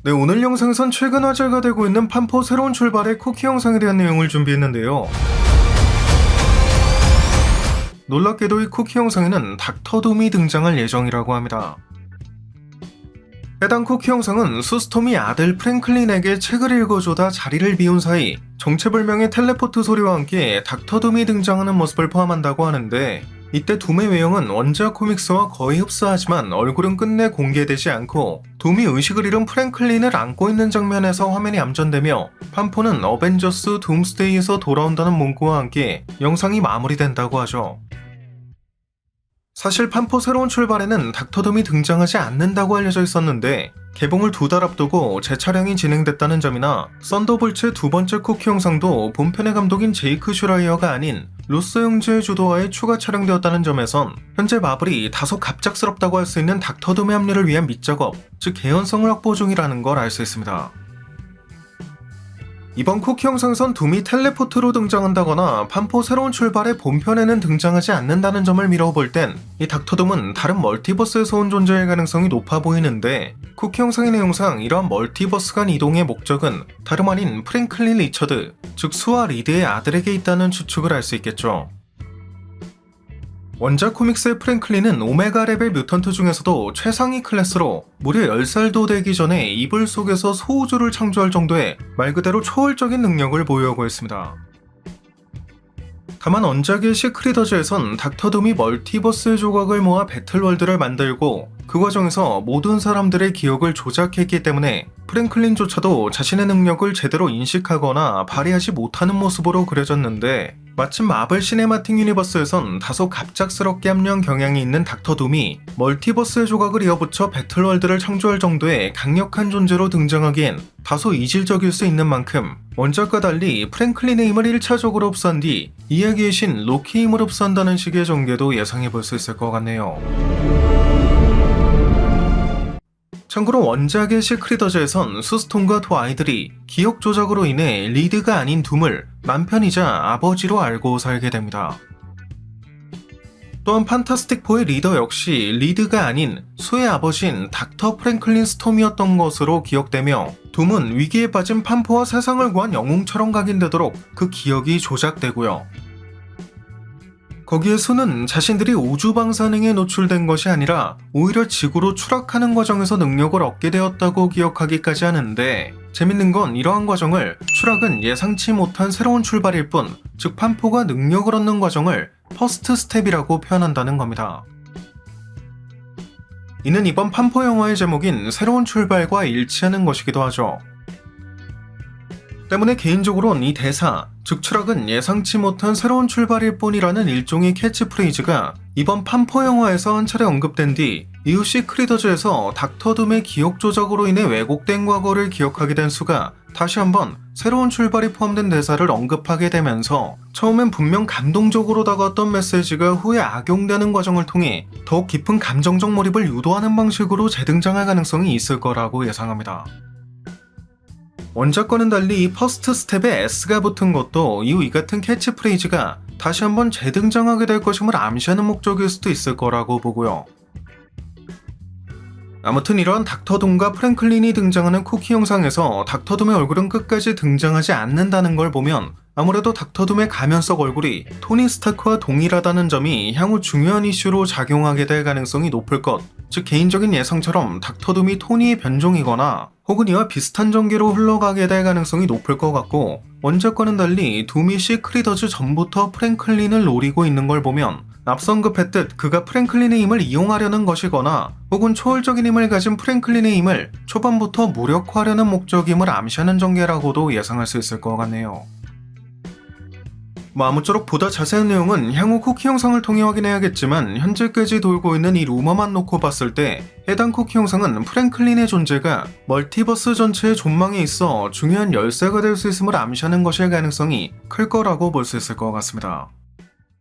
네, 오늘 영상에선 최근 화제가 되고 있는 판포 새로운 출발의 쿠키 영상에 대한 내용을 준비했는데요. 놀랍게도 이 쿠키 영상에는 닥터둠이 등장할 예정이라고 합니다. 해당 쿠키 영상은 수스톰이 아들 프랭클린에게 책을 읽어주다 자리를 비운 사이 정체불명의 텔레포트 소리와 함께 닥터둠이 등장하는 모습을 포함한다고 하는데, 이때 둠의 외형은 원작 코믹스와 거의 흡사하지만 얼굴은 끝내 공개되지 않고 둠이 의식을 잃은 프랭클린을 안고 있는 장면에서 화면이 암전되며 판포는 어벤져스 둠스데이에서 돌아온다는 문구와 함께 영상이 마무리된다고 하죠. 사실 판포 새로운 출발에는 닥터둠이 등장하지 않는다고 알려져 있었는데, 개봉을 2달 앞두고 재촬영이 진행됐다는 점이나 썬더볼츠의 두 번째 쿠키 영상도 본편의 감독인 제이크 슈라이어가 아닌 루소 형제의 주도하에 추가 촬영되었다는 점에선 현재 마블이 다소 갑작스럽다고 할 수 있는 닥터둠의 합류를 위한 밑작업, 즉 개연성을 확보 중이라는 걸 알 수 있습니다. 이번 쿠키 영상에선 둠이 텔레포트로 등장한다거나 판포 새로운 출발의 본편에는 등장하지 않는다는 점을 미뤄볼 땐 이 닥터둠은 다른 멀티버스에서 온 존재일 가능성이 높아 보이는데, 쿠키 영상의 내용상 이러한 멀티버스 간 이동의 목적은 다름 아닌 프랭클린 리처드, 즉 수아 리드의 아들에게 있다는 추측을 할 수 있겠죠. 원작 코믹스의 프랭클린은 오메가 레벨 뮤턴트 중에서도 최상위 클래스로 무려 10살도 되기 전에 이불 속에서 소우주를 창조할 정도의 말 그대로 초월적인 능력을 보유하고 있습니다. 다만 원작의 시크릿어즈에선 닥터둠이 멀티버스의 조각을 모아 배틀월드를 만들고 그 과정에서 모든 사람들의 기억을 조작했기 때문에 프랭클린조차도 자신의 능력을 제대로 인식하거나 발휘하지 못하는 모습으로 그려졌는데, 마침 마블 시네마틱 유니버스에선 다소 갑작스럽게 합류한 경향이 있는 닥터둠이 멀티버스의 조각을 이어붙여 배틀월드를 창조할 정도의 강력한 존재로 등장하기엔 다소 이질적일 수 있는 만큼 원작과 달리 프랭클린의 힘을 1차적으로 흡수한 뒤 이야기의 신 로키의 힘을 흡수한다는 식의 전개도 예상해볼 수 있을 것 같네요. 참고로 원작의 시크릿어즈에선 수스톰과 두 아이들이 기억 조작으로 인해 리드가 아닌 둠을 남편이자 아버지로 알고 살게 됩니다. 또한 판타스틱4의 리더 역시 리드가 아닌 수의 아버지인 닥터 프랭클린 스톰이었던 것으로 기억되며, 둠은 위기에 빠진 판포와 세상을 구한 영웅처럼 각인되도록 그 기억이 조작되고요. 거기에 수는 자신들이 우주 방사능에 노출된 것이 아니라 오히려 지구로 추락하는 과정에서 능력을 얻게 되었다고 기억하기까지 하는데, 재밌는 건 이러한 과정을 추락은 예상치 못한 새로운 출발일 뿐, 즉 판포가 능력을 얻는 과정을 퍼스트 스텝이라고 표현한다는 겁니다. 이는 이번 판포 영화의 제목인 새로운 출발과 일치하는 것이기도 하죠. 때문에 개인적으로는 이 대사, 즉 추락은 예상치 못한 새로운 출발일 뿐이라는 일종의 캐치프레이즈가 이번 판포 영화에서 한 차례 언급된 뒤 이후 시크릿어즈에서 닥터둠의 기억 조작으로 인해 왜곡된 과거를 기억하게 된 수가 다시 한번 새로운 출발이 포함된 대사를 언급하게 되면서 처음엔 분명 감동적으로 다가왔던 메시지가 후에 악용되는 과정을 통해 더욱 깊은 감정적 몰입을 유도하는 방식으로 재등장할 가능성이 있을 거라고 예상합니다. 원작과는 달리 이 퍼스트 스텝에 S가 붙은 것도 이후 이 같은 캐치프레이즈가 다시 한번 재등장하게 될 것임을 암시하는 목적일 수도 있을 거라고 보고요. 아무튼 이러한 닥터둠과 프랭클린이 등장하는 쿠키 영상에서 닥터둠의 얼굴은 끝까지 등장하지 않는다는 걸 보면 아무래도 닥터둠의 가면 속 얼굴이 토니 스타크와 동일하다는 점이 향후 중요한 이슈로 작용하게 될 가능성이 높을 것, 즉 개인적인 예상처럼 닥터둠이 토니의 변종이거나 혹은 이와 비슷한 전개로 흘러가게 될 가능성이 높을 것 같고, 원작과는 달리 둠이 시크릿어즈 전부터 프랭클린을 노리고 있는 걸 보면 앞서 언급했듯 그가 프랭클린의 힘을 이용하려는 것이거나 혹은 초월적인 힘을 가진 프랭클린의 힘을 초반부터 무력화하려는 목적임을 암시하는 전개라고도 예상할 수 있을 것 같네요. 아무쪼록 보다 자세한 내용은 향후 쿠키 영상을 통해 확인해야겠지만, 현재까지 돌고 있는 이 루머만 놓고 봤을 때 해당 쿠키 영상은 프랭클린의 존재가 멀티버스 전체의 존망에 있어 중요한 열쇠가 될 수 있음을 암시하는 것일 가능성이 클 거라고 볼 수 있을 것 같습니다.